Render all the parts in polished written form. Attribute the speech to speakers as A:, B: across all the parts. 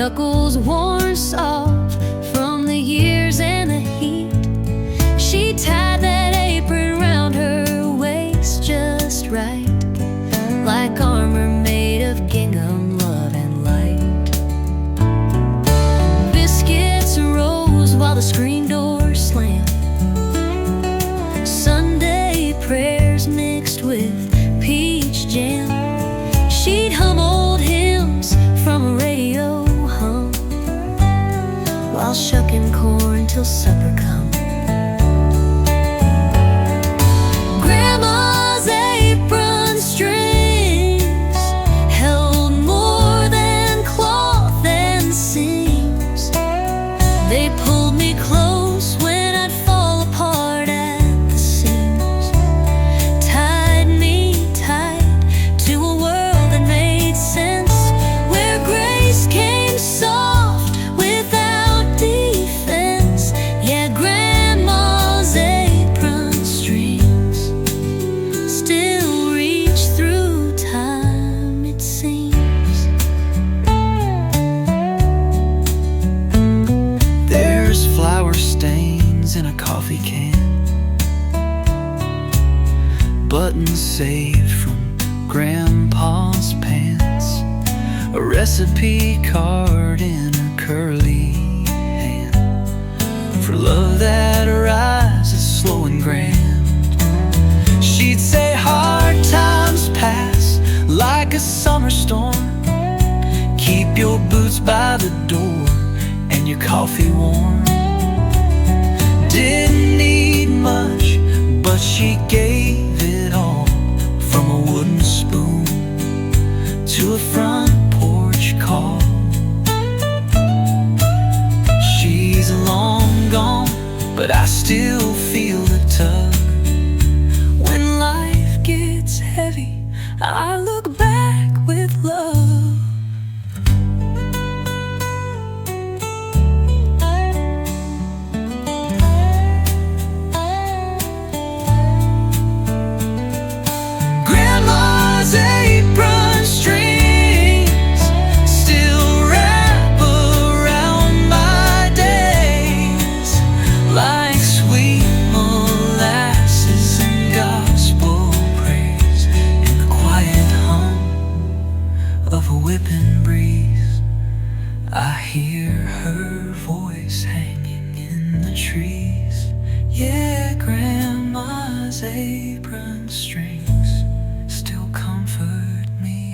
A: knuckles worn soft from the years and the heat. She tied that apron round her waist just right, like armor made of gingham, love and light. Biscuits rose while the screen door slammed. Sunday prayers mixed with peach jam. She'd hum old hymns from a radio hum while shucking corn till supper come. Grandma's apron strings held more than cloth and seams. They pulled me close when I'd fall apart at the seams, tied me tight to a world that made sense, where grace came soft without defense. Yeah, Grandma's apron strings still reach through time, it seems.
B: There's flour stains in a coffee can, buttons saved from Grandpa's pants, a recipe card in her curly hand, for love that arises slow and grand. She'd say hard times pass like a summer storm. Keep your boots by the door and your coffee warm. Didn't need much, but she gave it all, from a wooden spoon to a front porch call. She's long gone, but I still feel the tug. When life gets heavy, I look back with love. Grandma's apron strings still wrap around my days, like sweet molasses and gospel praise, in the quiet hum of a whipping breeze. I hear her voice hanging in the trees. Yeah, Grandma's apron strings still comfort me.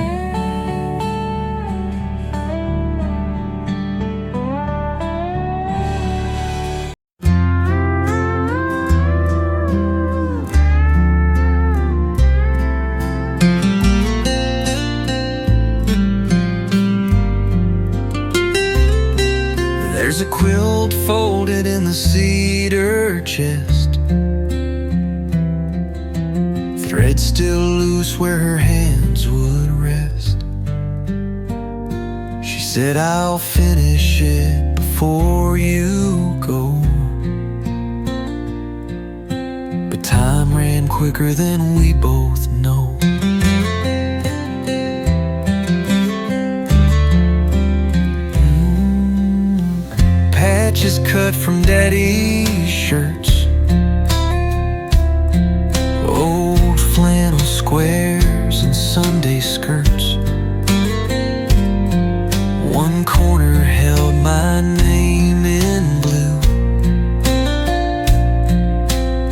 B: There's a quilt folded in the cedar chest, thread still loose where her hands would rest. She said, I'll finish it before you go. But time ran quicker than we both know. Patches cut from Daddy's shirts, old flannel squares and Sunday skirts. One corner held my name in blue,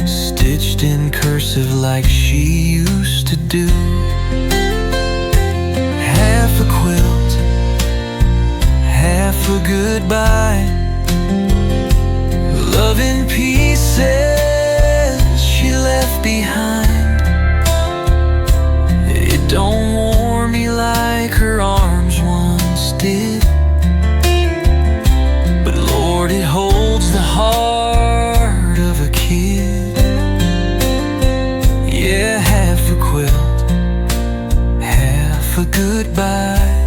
B: stitched in cursive like she used to do. Half a quilt, half a goodbye, love in pieces she left behind. It don't warm me like her arms once did, but Lord, it holds the heart of a kid. Yeah, half a quilt, half a goodbye,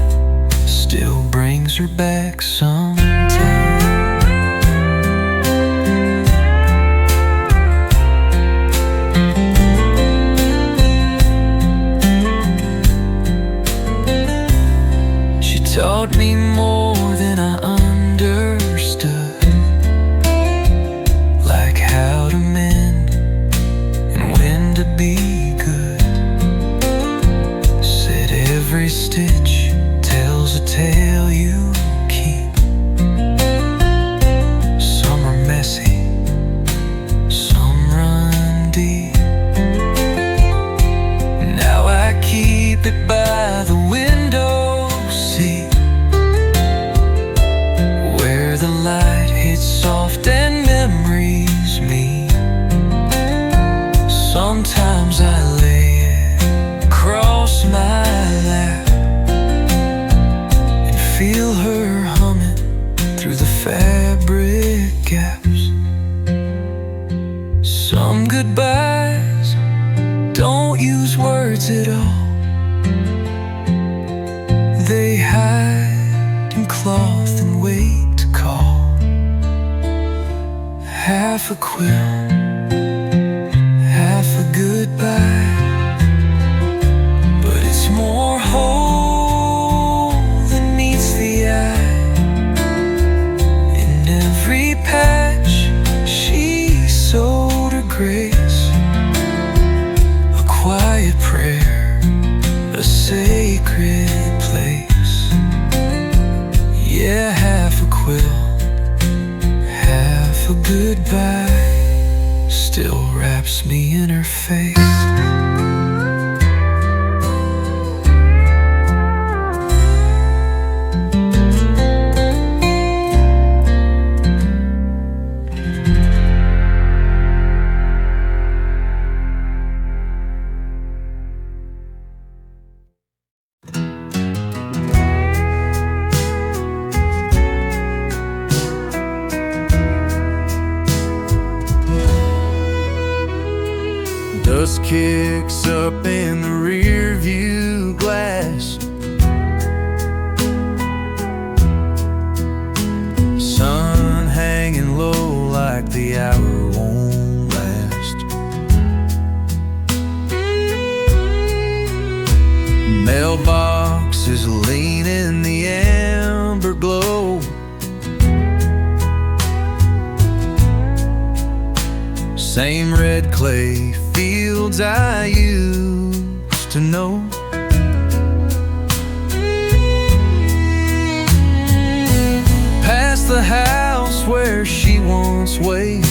B: still brings her back sometime. Taught me more than I goodbyes don't use words at all. They hide in cloth and wait to call. Half a quill, half a goodbye, but it's more whole than meets the eye. In every patch she sowed her grace, a quiet prayer, a sacred place. Yeah, half a quill, half a goodbye, still wraps me in her face.
C: Dust kicks up in the rear view glass. Sun hanging low like the hour won't last. Mailbox is lean in the amber glow. Same red clay fields I used to know. Past the house where she once waited,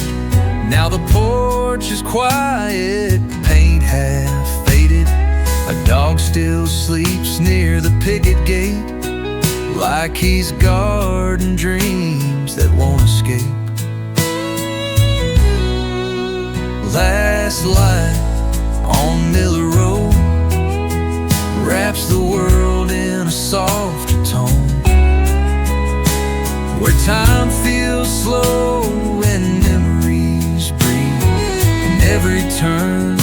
C: now the porch is quiet, paint half faded. A dog still sleeps near the picket gate, like he's guarding dreams that won't escape. Last light on Miller Road wraps the world in a softer tone, where time feels slow and memories breathe in every turn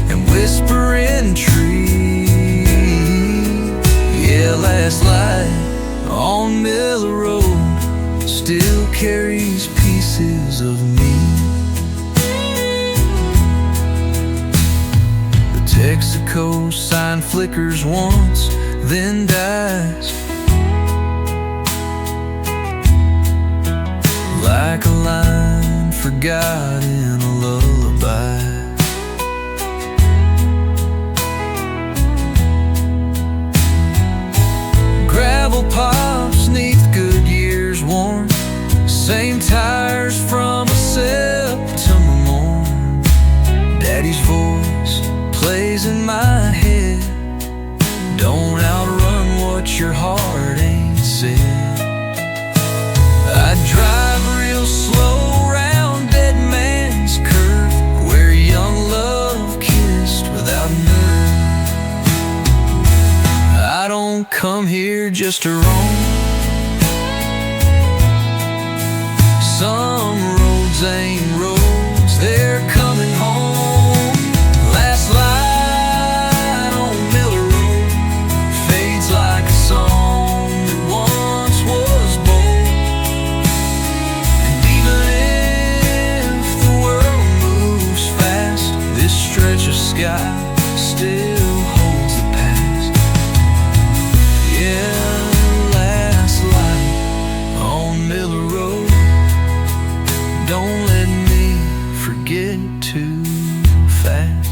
C: and whisper in tree. Yeah, last light on Miller Road still carries pieces of me. Texaco sign flickers once, then dies, like a line forgot in a lullaby. Gravel pops neath Goodyear's warm, same tires from a September morn. Daddy's voice plays in my head, don't outrun what your heart ain't said. I drive real slow round Dead Man's Curve, where young love kissed without nerve. I don't come here just to roam. Some roads ain't roads, they're coming home. Sky still holds the past. Yeah, last light on Miller Road, don't let me forget too fast.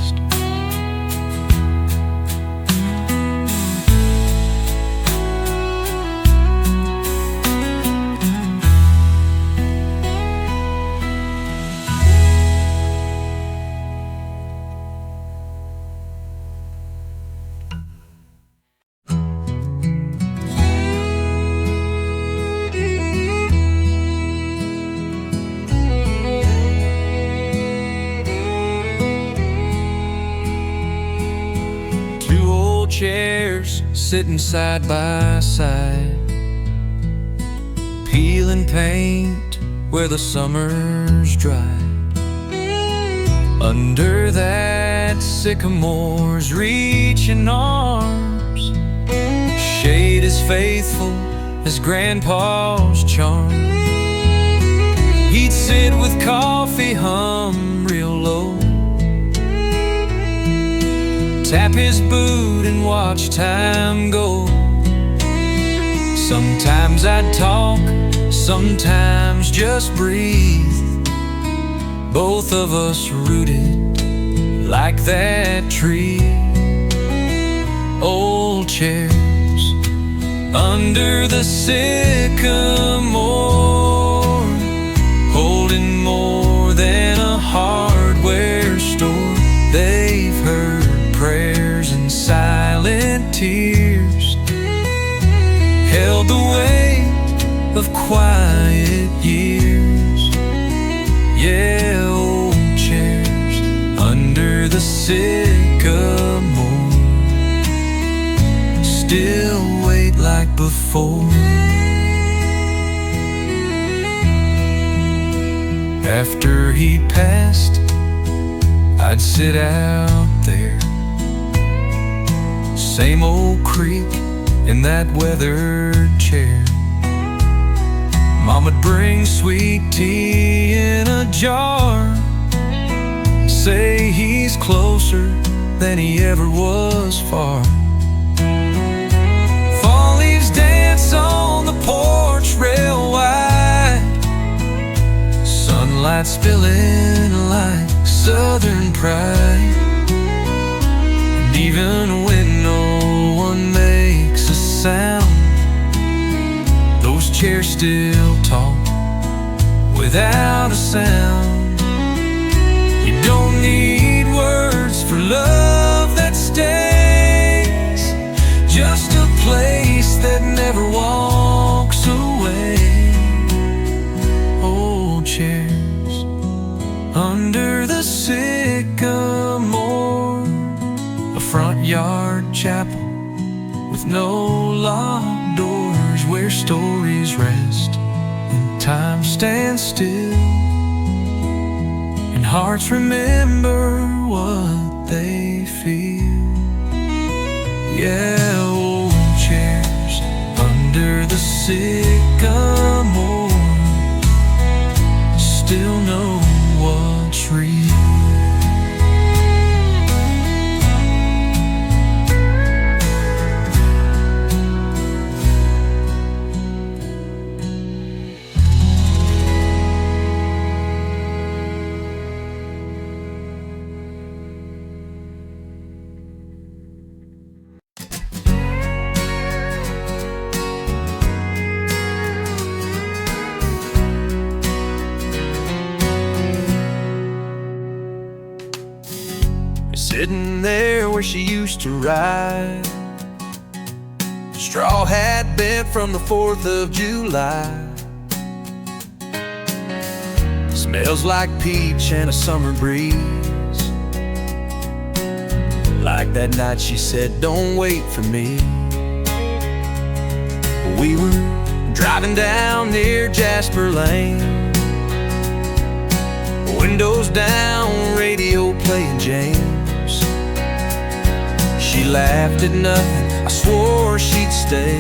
C: Chairs sitting side by side, peeling paint where the summer's dry. Under that sycamore's reaching arms, shade as faithful as Grandpa's charm. He'd sit with coffee, hum real low, tap his boot and watch time go. Sometimes I'd talk, sometimes just breathe, both of us rooted like that tree. Old chairs under the sycamore, holding more than a hardware store. They've heard prayers and silent tears, held the weight of quiet years. Yeah, old chairs under the sycamore still wait like before. After he passed, I'd sit out there, same old creak in that weathered chair. Moma'd bring sweet tea in a jar, say he's closer than he ever was far. Fall leaves dance on the porch rail wide, sunlight spilling like southern pride. And even when no one makes a sound, those chairs still talk without a sound. You don't need words for love that stays, just a place that never walks away. Old chairs under the sycamore, a front yard chapel with no locked doors, where stories rest and time stands still, and hearts remember what they feel. Yeah, old chairs under the sycamore still know what's real. Sitting there where she used to ride, straw hat bent from the 4th of July. Smells like peach and a summer breeze, like that night she said, "Don't wait for me." We were driving down near Jasper Lane, windows down, radio playing James. She laughed at nothing, I swore she'd stay,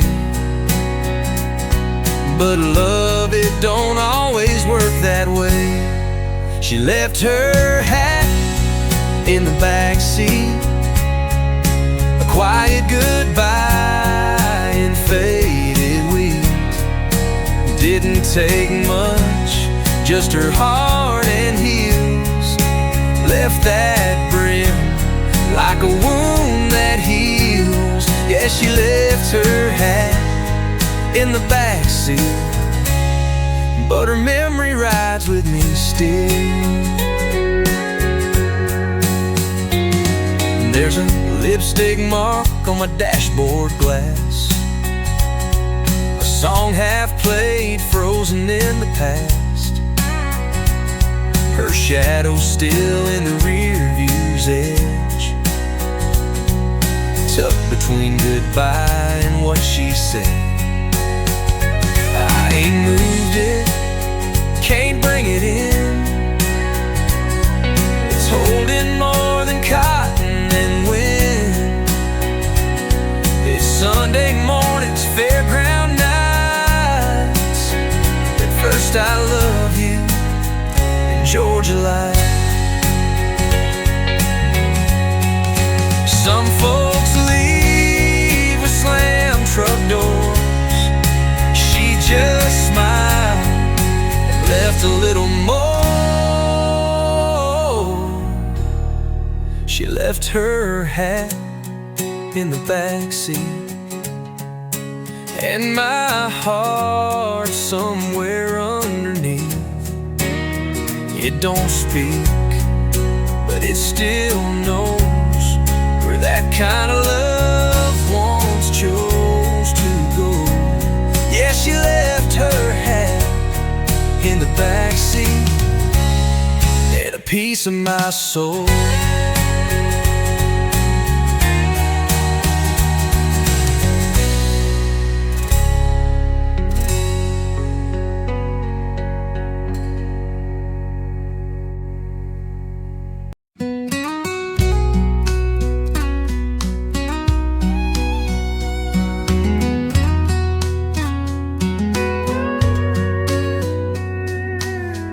C: but love, it don't always work that way. She left her hat in the backseat, a quiet goodbye in faded wheels. Didn't take much, just her heart and heels, left that brim like a wound that heals. Yeah, she left her hat in the backseat, but her memory rides with me still. There's a lipstick mark on my dashboard glass, a song half played, frozen in the past. Her shadow's still in the rear view's edge, tucked between goodbye and what she said. I ain't moved it, can't bring it in. It's holding Georgia light. Some folks leave with slam truck doors. She just smiled and left a little more. She left her hat in the backseat, and my heart somewhere underneath. It don't speak, but it still knows where that kind of love once chose to go. Yeah, she left her hat in the backseat and a piece of my soul.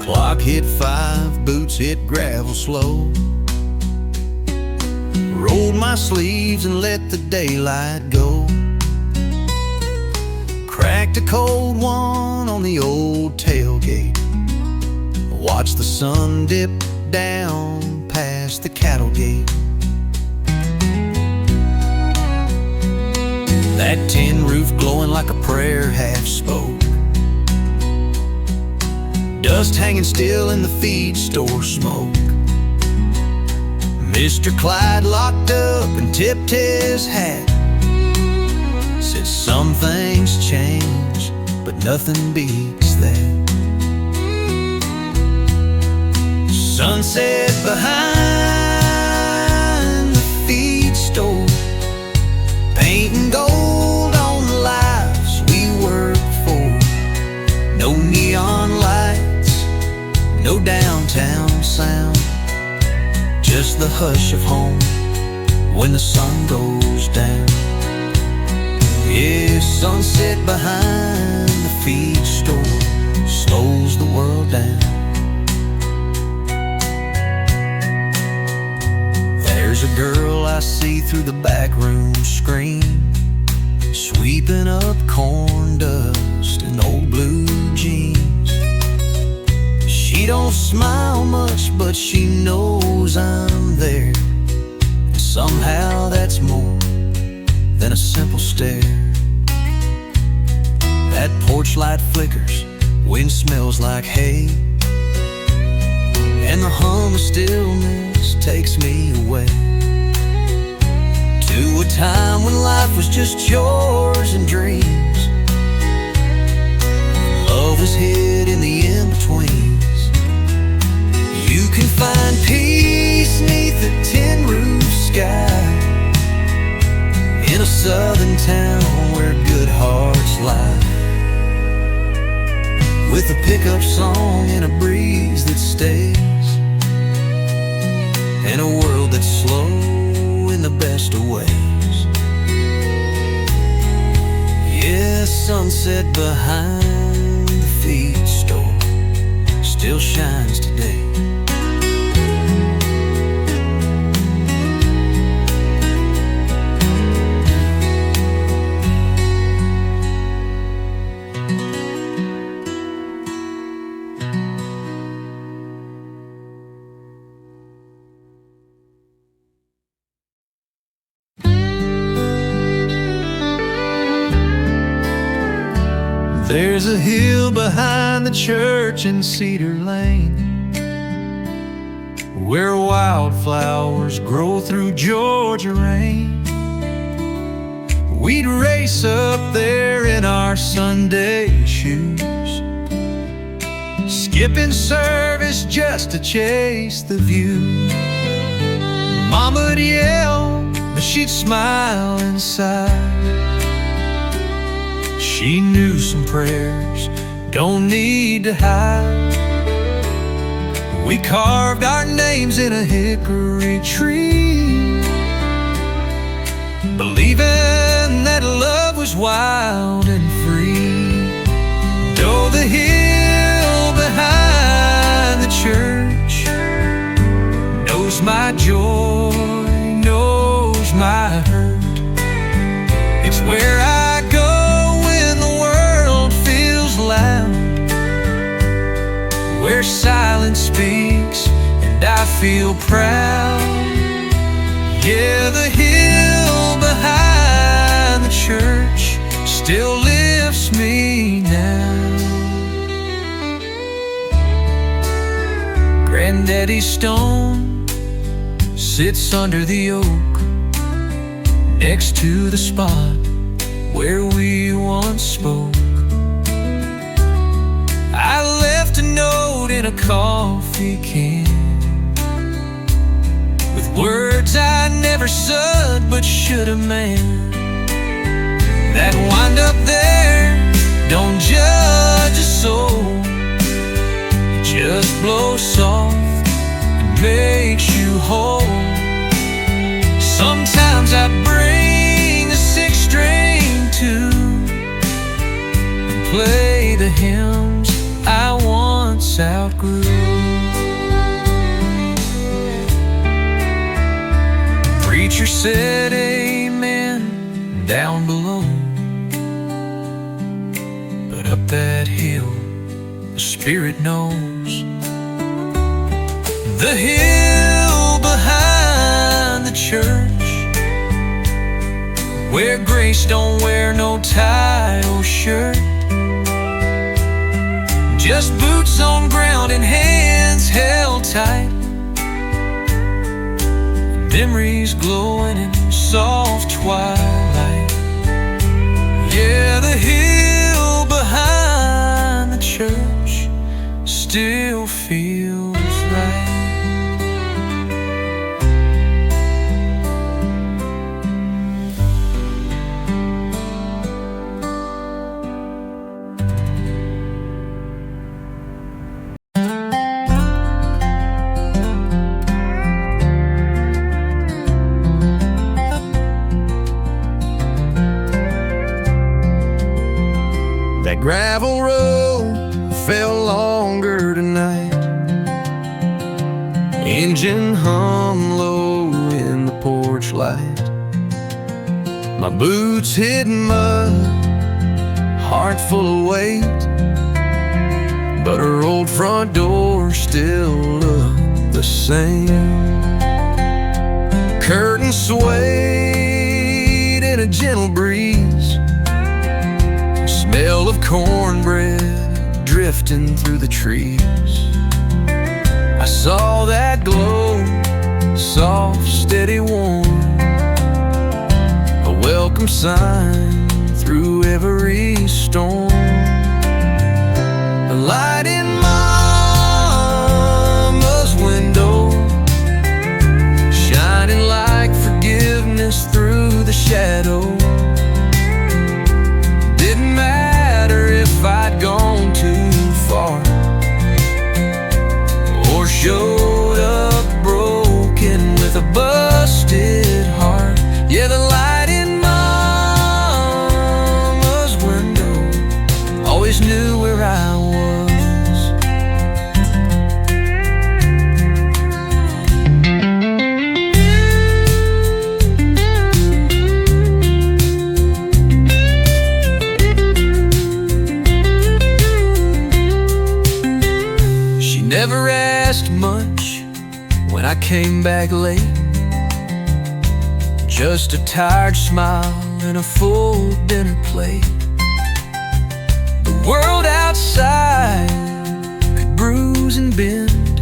C: Clock hit 5, boots hit gravel slow. Rolled my sleeves and let the daylight go. Cracked a cold one on the old tailgate. Watched the sun dip down past the cattle gate. That tin roof glowing like a prayer half spoke. Dust hanging still in the feed store smoke. Mr. Clyde locked up and tipped his hat. Said some things change, but nothing beats that. Sunset behind the feed store, painting gold on the lives we work for. No neon lights, no downtown sound, just the hush of home when the sun goes down. Yeah, sunset behind the feed store slows the world down. There's a girl I see through the back room screen, sweeping up corn dust in old blue jeans. She don't smile much, but she knows I'm there. And somehow that's more than a simple stare. That porch light flickers, wind smells like hay, and the hum of stillness takes me away to a time when life was just chores and dreams. Love was hid in the in-betweens. You can find peace neath a tin roof sky, in a southern town where good hearts lie, with a pickup song and a breeze that stays, and a world that's slow in the best of ways. Yeah, sunset behind the feed store still shines today. There's a hill behind the church in Cedar Lane, where wildflowers grow through Georgia rain. We'd race up there in our Sunday shoes, skipping service just to chase the view. Mama'd yell, but she'd smile inside. She knew some prayers don't need to hide. We carved our names in a hickory tree, believing that love was wild and free. Though the hill behind the church my joy, knows my hurt. It's where I go when the world feels loud, where silence speaks and I feel proud. Yeah, the hill behind the church still lifts me now. Granddaddy's stone sits under the oak, next to the spot where we once spoke. I left a note in a coffee can with words I never said but should have meant, that wind up there don't judge a soul, just blow soft and makes you whole. Sometimes I bring the six string too and play the hymns I once outgrew. Preacher said amen down below, but up that hill the Spirit knows. The hill behind the church, where grace don't wear no tie or shirt, just boots on ground and hands held tight, memories glowing in soft twilight. Yeah, the hill behind the church still feels right.
D: That gravel road felt longer tonight, engine hum low in the porch light. My boots hitting mud, heart full of weight, but her old front door still looked the same. Curtains swayed in a gentle breeze, smell of cornbread drifting through the trees. I saw that glow, soft, steady, warm, a welcome sign through every storm. A light in Mama's window, shining like forgiveness through the shadow. Didn't matter if I'd gone too far or showed up broken with a busted heart. Yeah, the light in Mama's window always knew where I was. Never asked much when I came back late, just a tired smile and a full dinner plate. The world outside could bruise and bend,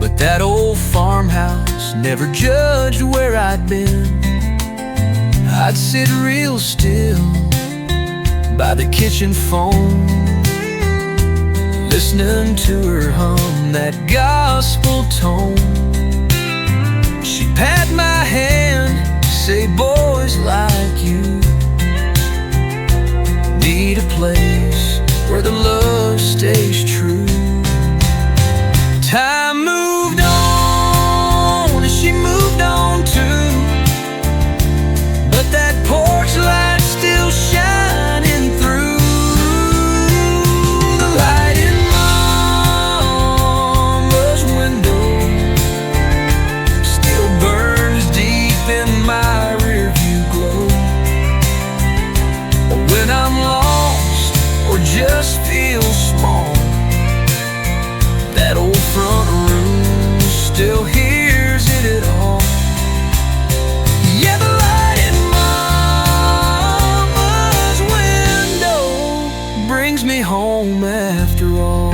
D: but that old farmhouse never judged where I'd been. I'd sit real still by the kitchen phone, listening to her hum that gospel tone. She'd pat my hand, say, boys like you need a place where the love stays true. Time moved on and she moved on too, but that porch light still shining through. still hears it at all. Yeah, the light in Mama's window brings me home after all.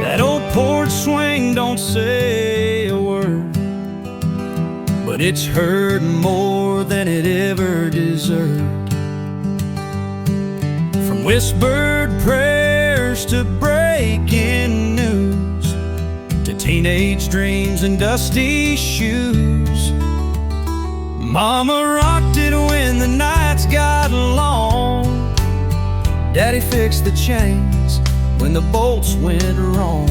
E: That old porch swing don't say a word, but it's heard more than it ever deserved. From whispered prayers to breaking news, to teenage dreams and dusty shoes. Mama rocked it when the nights got long. Daddy fixed the chains when the bolts went wrong.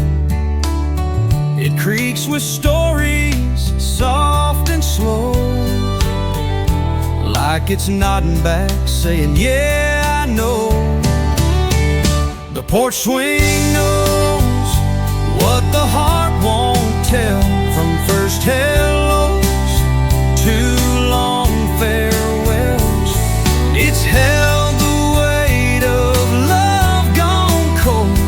E: It creaks with stories, soft and slow, like it's nodding back, saying, yeah, I know. The porch swing knows what the heart won't tell, from first hellos to long farewells. It's held the weight of love gone cold,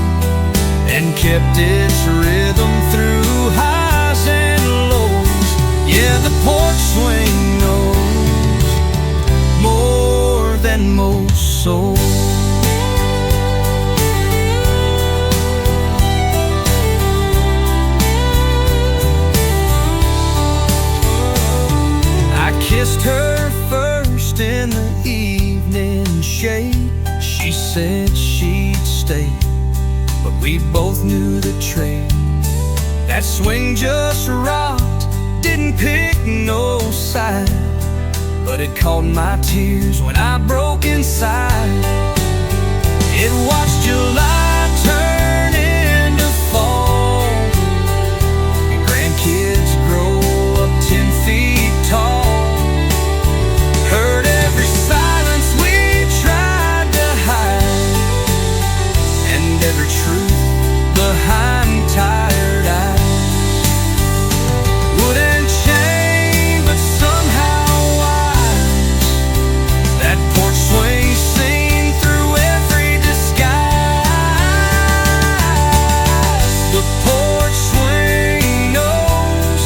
E: and kept its rhythm through highs and lows. Yeah, the porch swing knows more than most souls. I kissed her first in the evening shade. She said she'd stay, but we both knew the trade. That swing just rocked, didn't pick no side, but it caught my tears when I broke inside. It watched July turn into fall, and grandkids grow up 10 feet tall. Heard every silence we tried to hide, and every truth behind tired eyes. Wouldn't change, but somehow wise. That porch swing seen through every disguise. The porch swing knows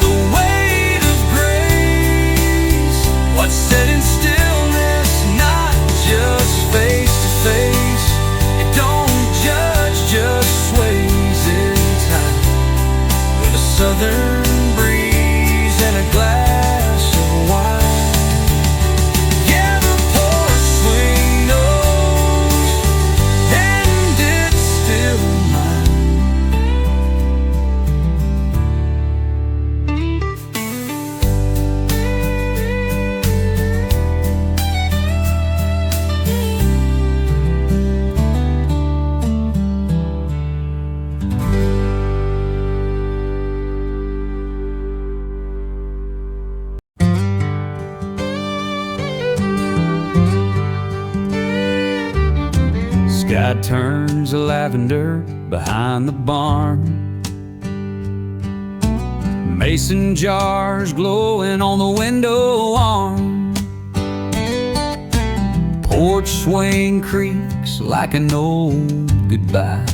E: the weight of grace, what's said in stillness, not just face to face. It don't judge, just sways in time, with a southern breeze and a glass of wine. Yeah, the porch swing knows, and it's still mine. Sky turns lavender behind the barn. Mason jars glowing on the window arm. Porch swing creaks like an old goodbye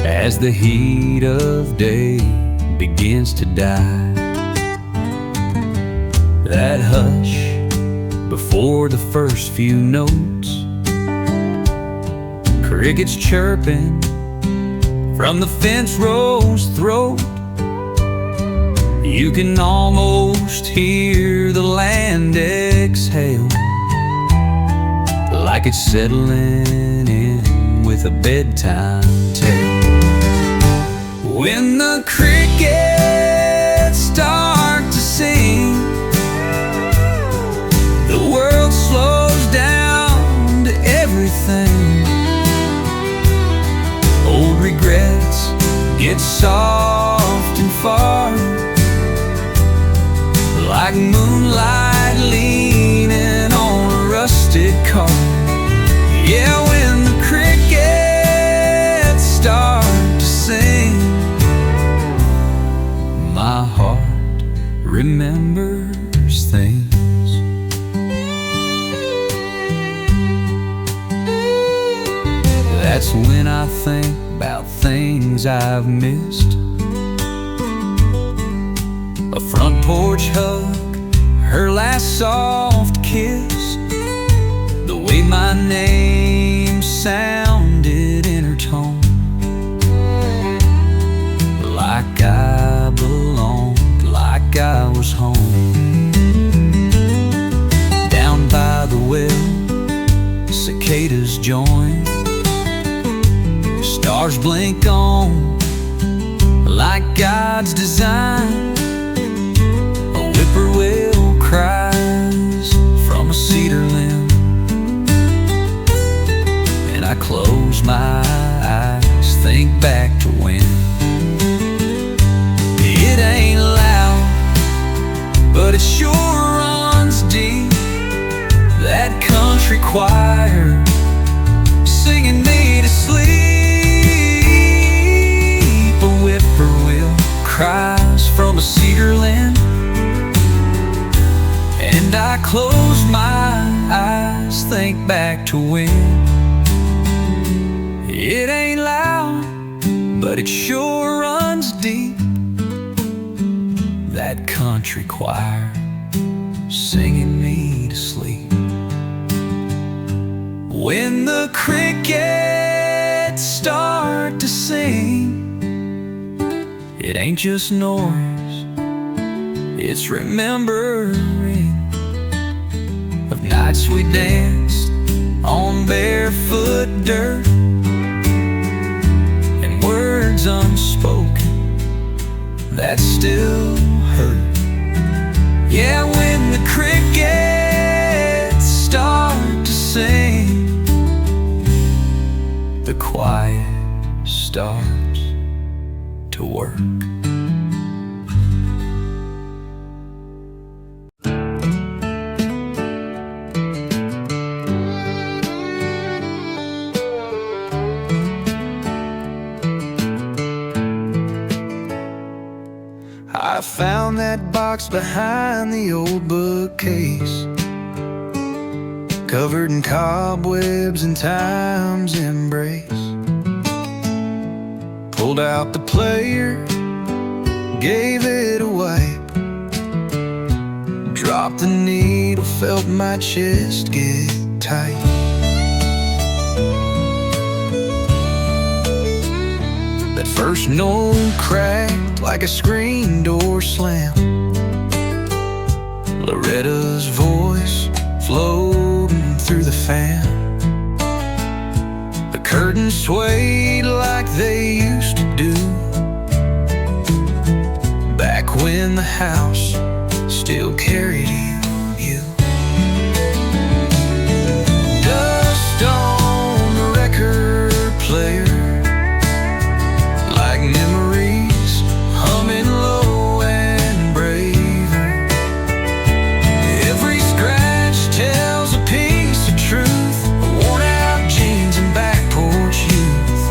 E: as the heat of day begins to die. That hush before the first few notes, crickets chirping from the fence row's throat. You can almost hear the land exhale, like it's settling in with a bedtime tale. When the crickets start to sing, the world slows down to everything. Old regrets get soft and far, like moonlight leaves
C: remembers things. That's when I think about things I've missed. A front porch hug, her last soft kiss, the way my name sounded in her tone, like I belonged, like I was home. Down by the well, cicadas join, stars blink on like God's design. A whippoorwill cries from a cedar limb, and I close my eyes, think back to when. It ain't loud, but it sure runs deep. That country choir singing me to sleep. A whippoorwill cries from a cedar limb, and I close my eyes, think back to when. It ain't loud, but it sure runs deep. That country choir singing me to sleep. When the crickets start to sing, it ain't just noise, it's remembering of nights we danced on barefoot dirt, and words unspoken that still hurt. Yeah, when the crickets start to sing, the quiet starts to work. I found that box behind the old bookcase, covered in cobwebs and time's embrace. Pulled out the player, gave it a wipe, dropped the needle, felt my chest get tight. That first note cracked like a screen door slam. Loretta's voice floating through the fan. The curtains swayed like they used to do, back when the house still carried you. Dust on the record player, like memories humming low and braver. Every scratch tells a piece of truth, worn out jeans and back porch youth.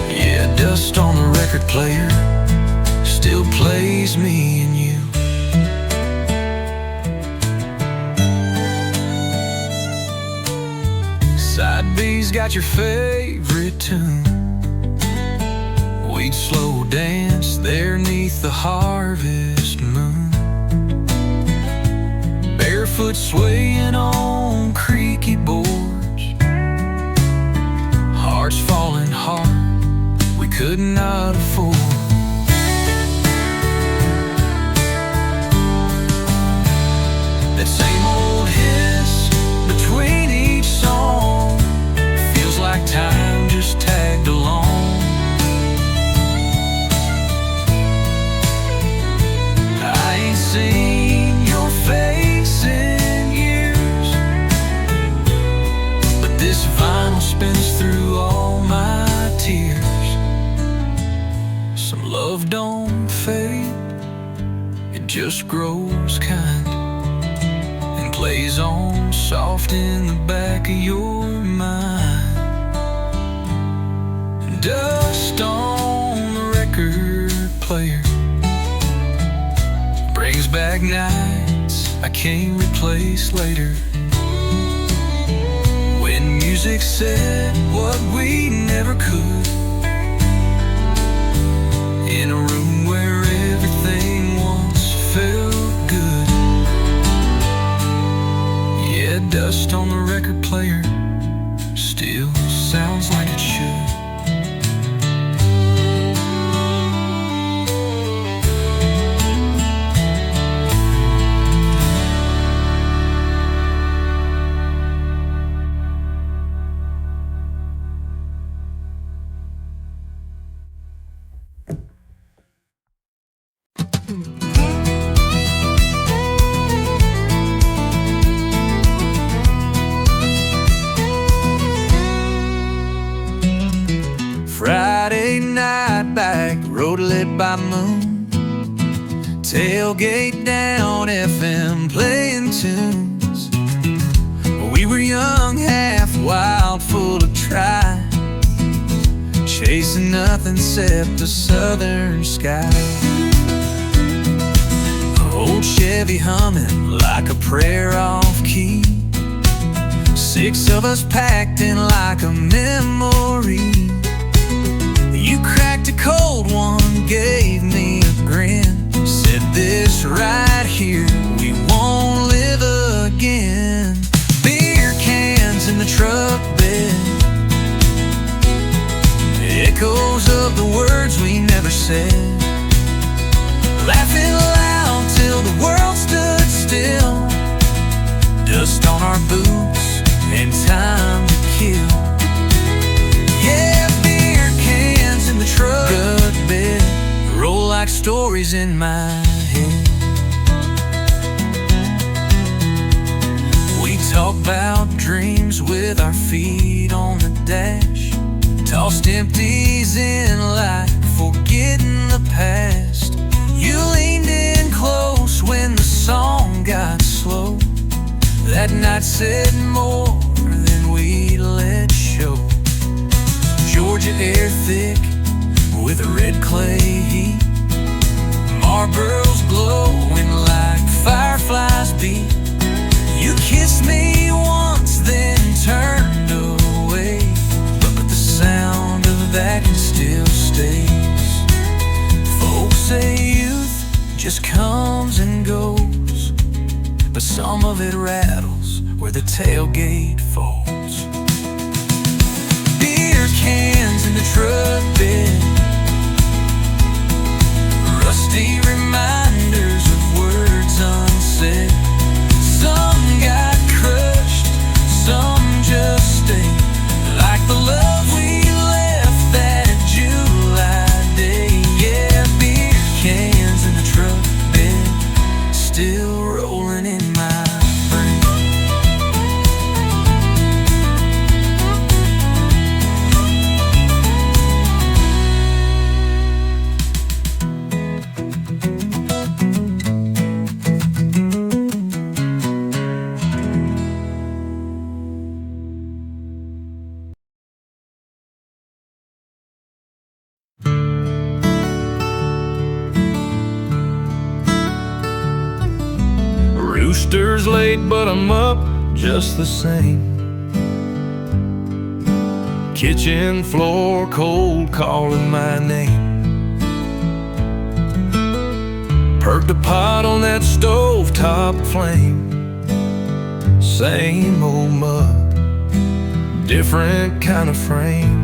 C: Yeah, dust on the record player still plays me and you. Side B's got your favorite tune. We'd slow dance there 'neath the harvest moon, barefoot swaying on creaky boards, hearts falling hard we could not afford. That same old hiss between each song feels like time just tagged along. I ain't seen your face in years, but this vinyl spins through all my tears. Some love don't fade, it just grows kind, and plays on soft in the back of your mind. Dust on the record player brings back nights I can't replace later, when music said what we never could, in a room where everything once felt good. Yeah, dust on the record player still sounds like it should.
D: Friday night back road lit by moon, tailgate down, FM playing tunes. We were young, half wild, full of try, chasing nothing except the southern sky. Old Chevy humming like a prayer off key, 6 of us packed in like a memory. You cracked a cold one, gave me a grin, said this right here we won't live again. Beer cans in the truck bed, echoes of the words we never said, laughing loud till the world stood still, dust on our boots and time to kill. Yeah, beer cans in the truck bed roll like stories in my head. We talk about dreams with our feet on the dash, tossed empties in like forgetting the past. You leaned in close when the song got slow, that night said more than we'd let show. Georgia air thick with a red clay heat, Marlboros glowing like fireflies beat. You kissed me once then turned away, but the sound of that still stays. Folks say youth just comes and goes, but some of it rattles where the tailgate folds. Beer cans in the truck bed, rusty reminders of words unsaid. Some got crushed, some just stayed, like the love we left that July day. Yeah, beer cans in the truck bed, still rolling in my brain.
E: Rooster's late, but I'm up just the same. Kitchen floor cold calling my name. Perked a pot on that stovetop flame. Same old mud, different kind of frame.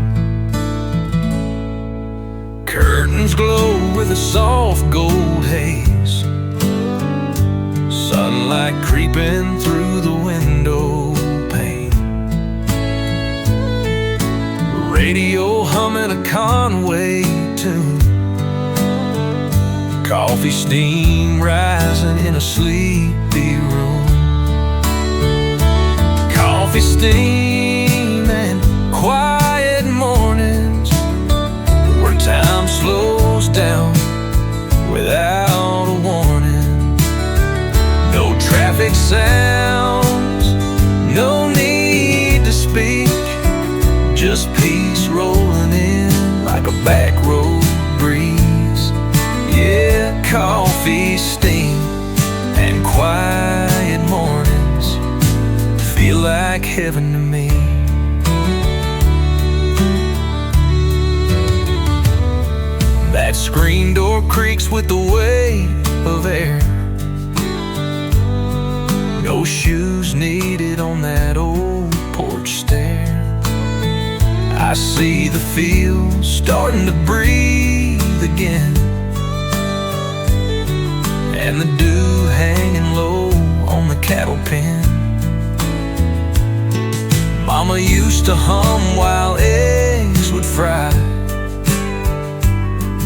E: Curtains glow with a soft gold haze, sunlight creeping through the window pane. Radio humming a Conway tune, coffee steam rising in a sleepy room. Coffee steam and quiet mornings where time slows down without a warning. No traffic sounds, no need to speak, just peace rolling in like a back road breeze. Yeah, coffee steam
C: like heaven to me. That screen door creaks with the weight of air. No shoes needed on that old porch stair. I see the field starting to breathe again, and the dew hanging low on the cattle pen. Mama used to hum while eggs would fry.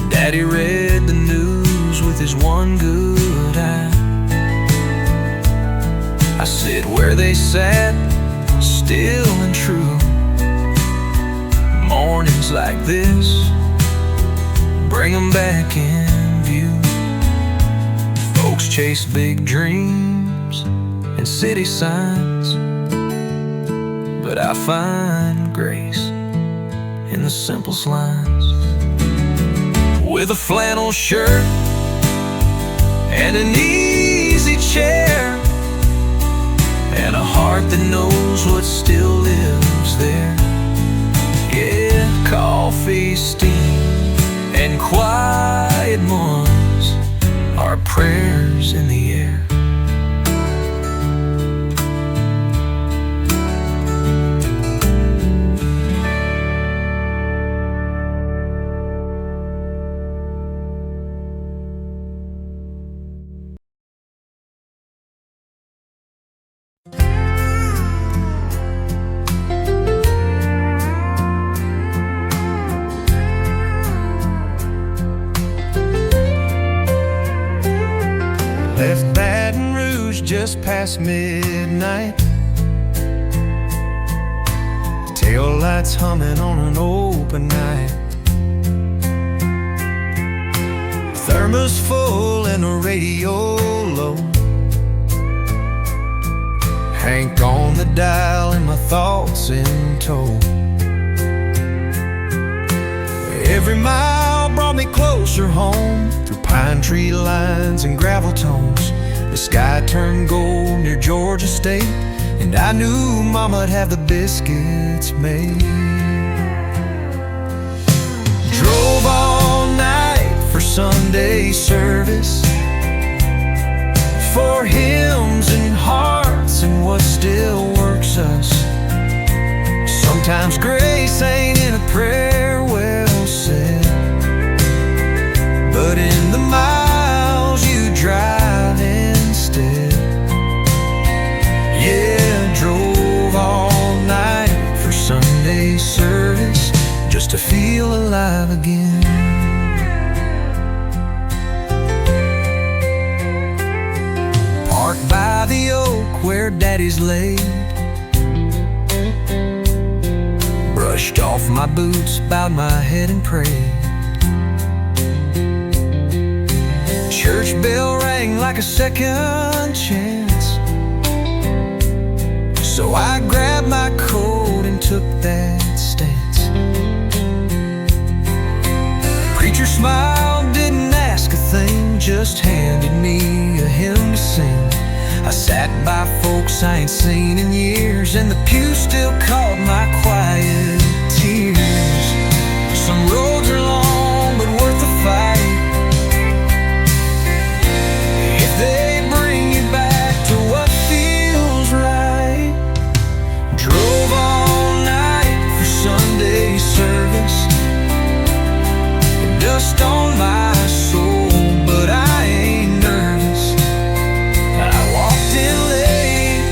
C: Daddy read the news with his one good eye. I sit where they sat, still and true. Mornings like this bring 'em back in view. Folks chase big dreams and city signs, but I find grace in the simplest lines. With a flannel shirt and an easy chair, and a heart that knows what still lives there. Yeah, coffee, steam, and quiet ones are prayers in the air.
F: Left Baton Rouge just past midnight. Tail lights humming on an open night. Thermos full and a radio low. Hank on the dial and my thoughts in tow. Every mile brought me closer home, through pine tree lines and gravel tones. The sky turned gold near Georgia State, and I knew Mama'd have the biscuits made. Drove all night for Sunday service, for hymns and hearts and what still works us. Sometimes grace ain't in a prayer well said, but in the miles you drive instead. Yeah, drove all night for Sunday service, just to feel alive again. Parked by the oak where Daddy's laid, brushed off my boots, bowed my head and prayed. Church bell rang like a second chance, so I grabbed my coat and took that stance. Preacher smiled, didn't ask a thing, just handed me a hymn to sing. I sat by folks I ain't seen in years, and the pew still caught my quiet tears. Some roads are long, but worth the fight. If they bring you back to what feels right. Drove all night for Sunday service, dust on my soul, but I ain't nervous. I walked in late,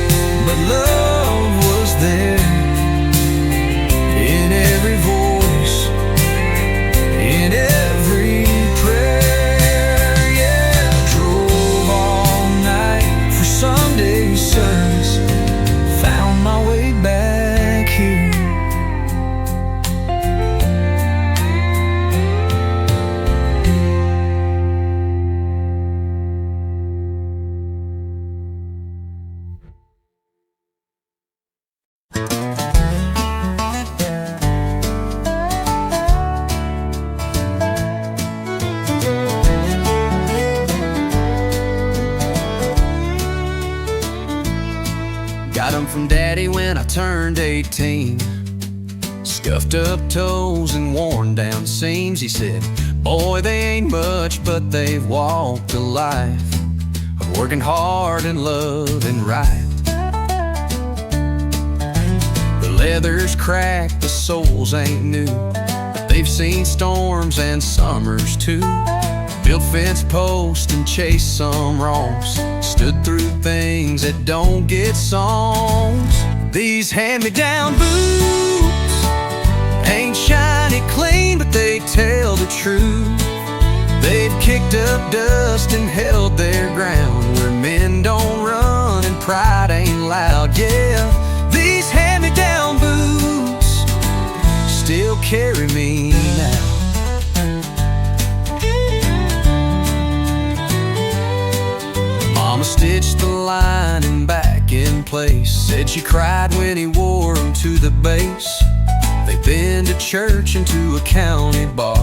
F: but love was there,
C: them from Daddy when I turned 18. Scuffed up toes and worn down seams. He said, boy, they ain't much, but they've walked a life of working hard and loving right. The leather's cracked, the soles ain't new, but they've seen storms and summers too. Built fence posts and chased some wrongs, stood through things that don't get songs. These hand-me-down boots ain't shiny clean, but they tell the truth. They've kicked up dust and held their ground where men don't run and pride ain't loud. Yeah, these hand-me-down boots still carry me now. Mama stitched the lining back in place, said she cried when he wore them to the base. They've been to church and to a county bar,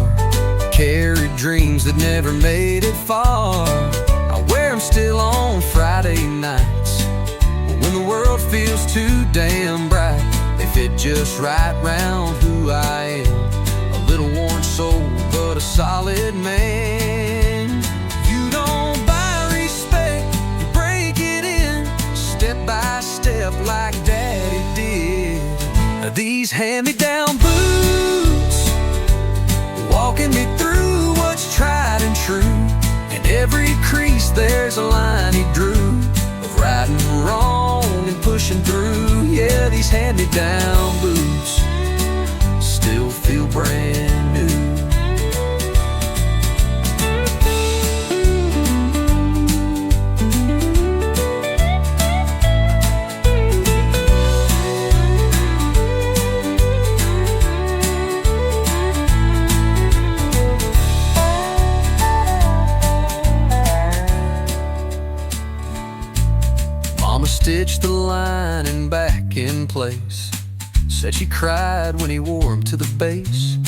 C: carried dreams that never made it far. I wear them still on Friday nights, but when the world feels too damn bright, they fit just right round who I am. A little worn soul, but a solid man. You don't buy respect, you break it in, step by step like Daddy did. These hand-me-down boots, walking me through what's tried and true. In every crease there's a line he drew, of right and wrong and pushing through. Yeah, these hand-me-down boots still feel brand new. Mama stitched the lining back in place, said she cried when he wore them to the base.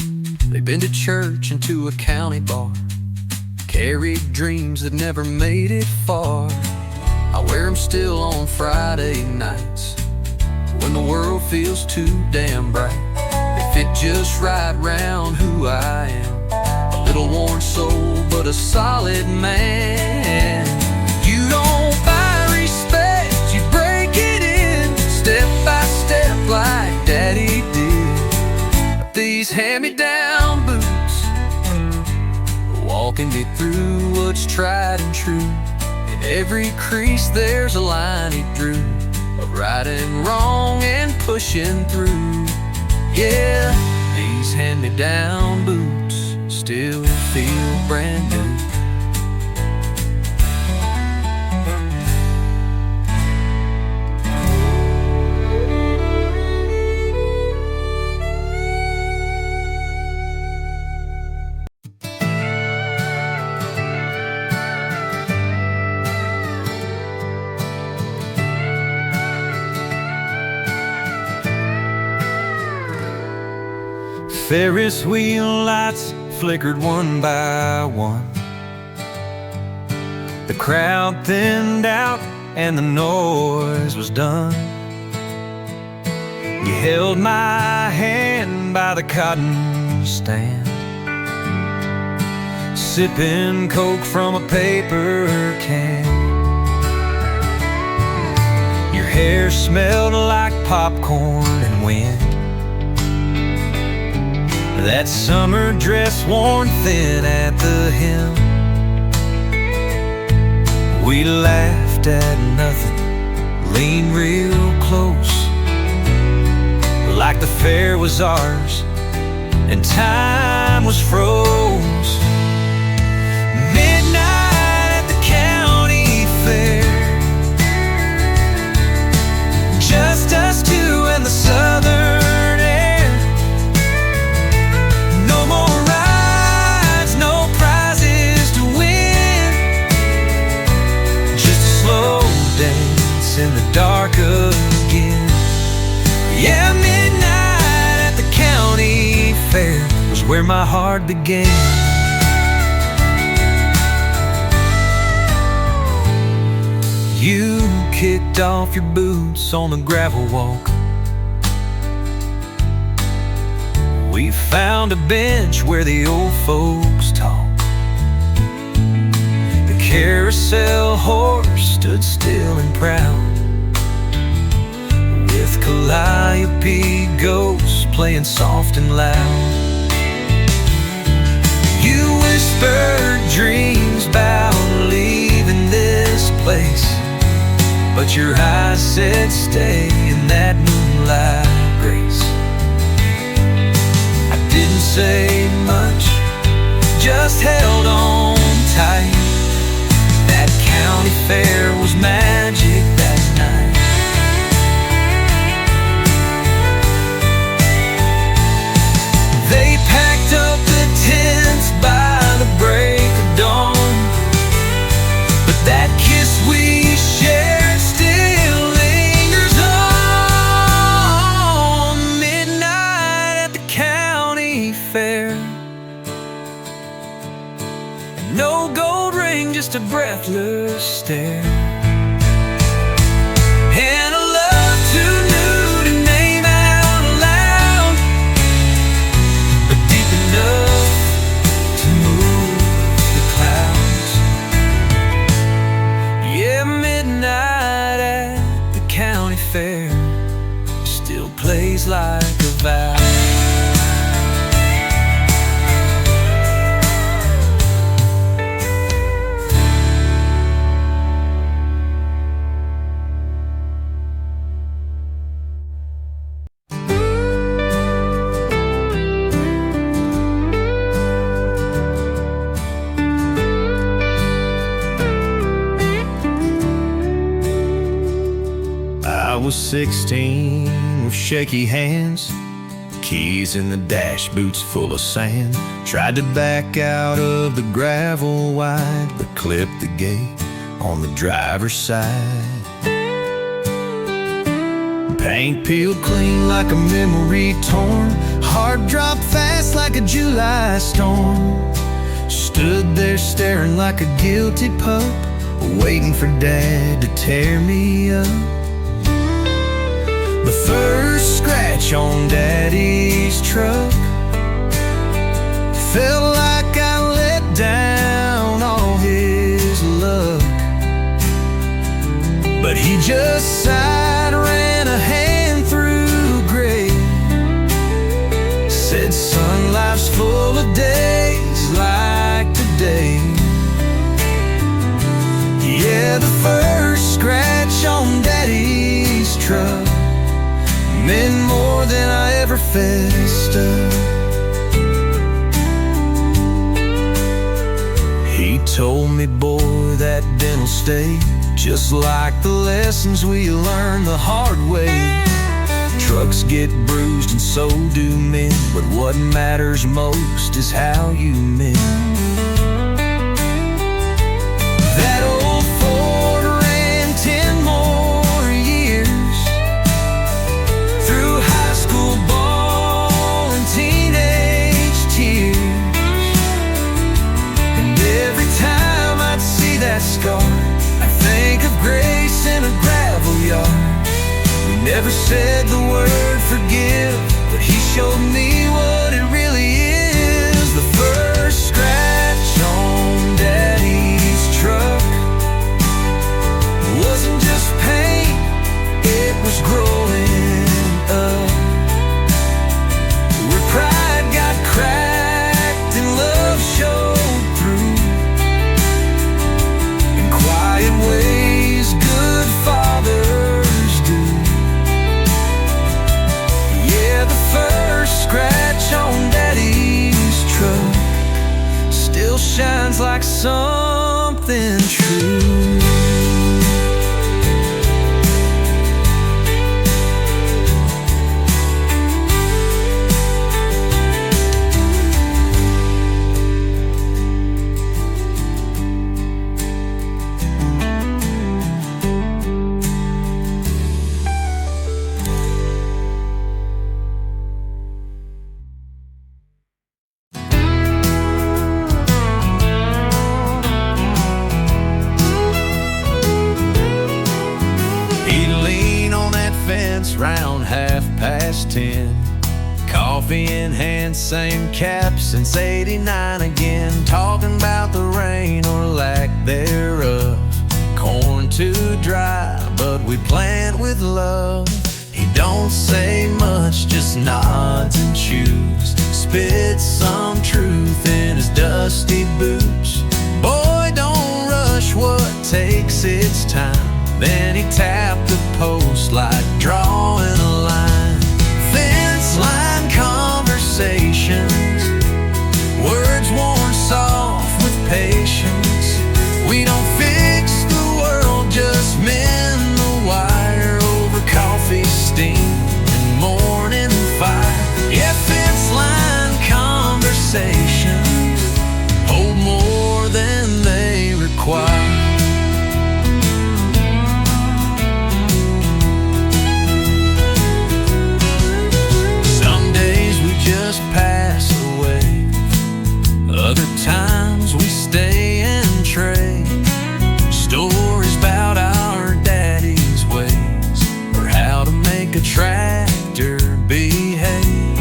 C: They've been to church and to a county bar, carried dreams that never made it far. I wear them still on Friday nights, when the world feels too damn bright. They fit just right round who I am. A little worn soul, but a solid man. You don't buy respect, you break it in, step by step like Daddy did. These hand-me-down boots, walking me through what's tried and true. In every crease there's a line he drew, of right and wrong and pushing through. Yeah, these hand-me-down boots still feel brand new.
F: Ferris wheel lights flickered one by one. The crowd thinned out and the noise was done. You held my hand by the cotton stand, sipping Coke from a paper can. Your hair smelled like popcorn and wind. That summer dress worn thin at the hem. We laughed at nothing, leaned real close, like the fair was ours and time was froze. Midnight at the county fair, just us two and the southern air. No more rides, no prizes to win, just a slow dance in the dark again. Yeah, midnight at the county fair was where my heart began. You kicked off your boots on the gravel walk. We found a bench where the old folks talk. The carousel horse stood still and proud, with Calliope ghosts playing soft and loud. You whispered dreams about leaving this place, but your eyes said stay in that moonlight grace. I didn't say much, just held on tight. That county fair was magic that night. They packed up the tents by the break of dawn, but that kiss we shared still lingers on. Midnight at the county fair, and no gold ring, just a breathless stare. And a love too new to name out loud, but deep enough to move the clouds. Yeah, midnight at the county fair still plays like a vow.
E: I was 16 with shaky hands, keys in the dash, boots full of sand. Tried to back out of the gravel wide, but clipped the gate on the driver's side. Paint peeled clean like a memory torn, heart dropped fast like a July storm. Stood there staring like a guilty pup, waiting for Dad to tear me up. The first scratch on Daddy's truck felt like I let down all his luck, but he just sighed, ran a hand through gray, said, "Son, life's full of days like today." Yeah, the first scratch on Daddy's truck meant more than I ever fessed up. He told me, boy, that dental stay, just like the lessons we learn the hard way. Trucks get bruised and so do men, but what matters most is how you mend. That old Ford ran 10 more years, through high school ball and teenage tears. And every time I'd see that scar, I think of Grace in a gravel yard. We never said the word forgive, but he showed me what it really is. The first scratch on Daddy's truck wasn't just pain, it was growing up. Where pride got cracked and love showed through, in quiet ways good fathers do. Yeah, the first scratch
C: fence round 10:30. Coffee in hand, same cap since '89 again. Talking about the rain or lack thereof. Corn too dry, but we plant with love. He don't say much, just nods and chews. Spits some truth in his dusty boots. Boy, don't rush what takes its time. Then he tapped the post like drawing a line. Fence line conversations, words worn soft with patience. We don't fix the world, just mend the wire over coffee, steam, and morning fire. Yeah, fence line conversations hold more than they require. Pass away. Other times we stay and trade stories about our daddy's ways, or how to make a tractor behave.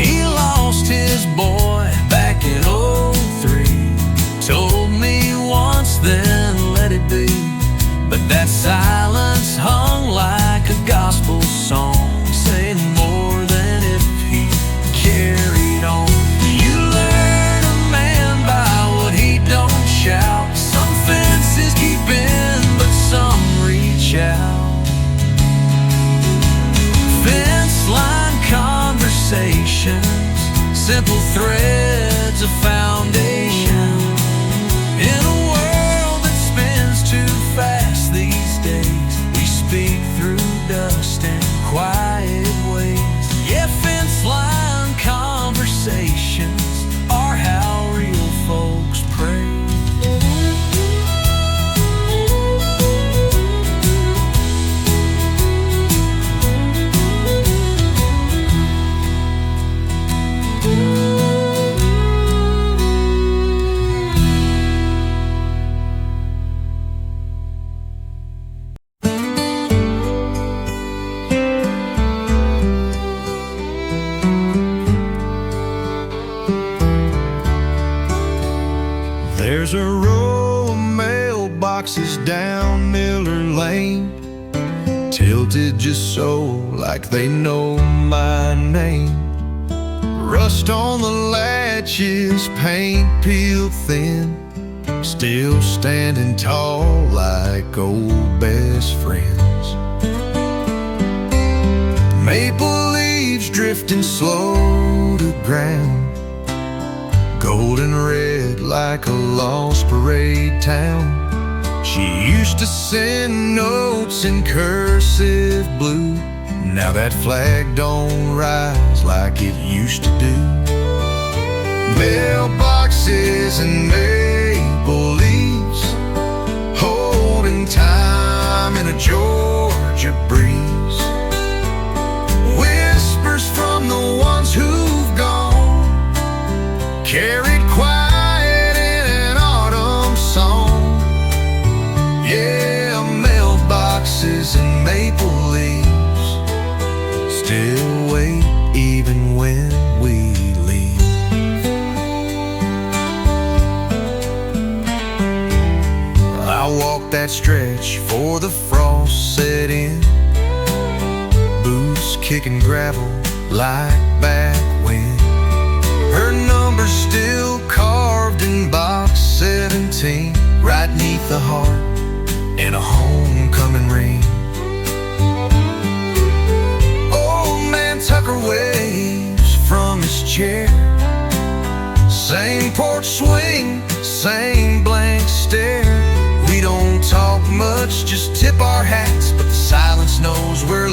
C: He lost his boy back in '03. Told me once, then let it be. But that silence hung like a gospel song, saying more than if he carried on. You learn a man by what he don't shout. Some fences keep in, but some reach out. Fence line conversations, simple threads of foundation. In a world that spins too fast these days, we speak through dust and quiet ways. Yeah, fence line conversations are how real folks pray.
F: There's a row of mailboxes down Miller Lane, tilted just so like they know my name. Rust on the latches, paint peeled thin, still standing tall like old best friends. Maple leaves drifting slow to ground, golden red like a lost parade town. She used to send notes in cursive blue. Now that flag don't rise like it used to do. Mailboxes and maple leaves, holding time in a Georgia breeze. Whispers from the ones who've gone, carried quiet in an autumn song. Yeah, mailboxes and maple leaves still wait even when we leave. I walk that stretch for the frost set in, boots kicking gravel like back when. Her number's still carved in box 17, right neath the heart in a homecoming ring. Old man Tucker waves from his chair, same porch swing, same blank stare. We don't talk much, just tip our hats, but the silence knows we're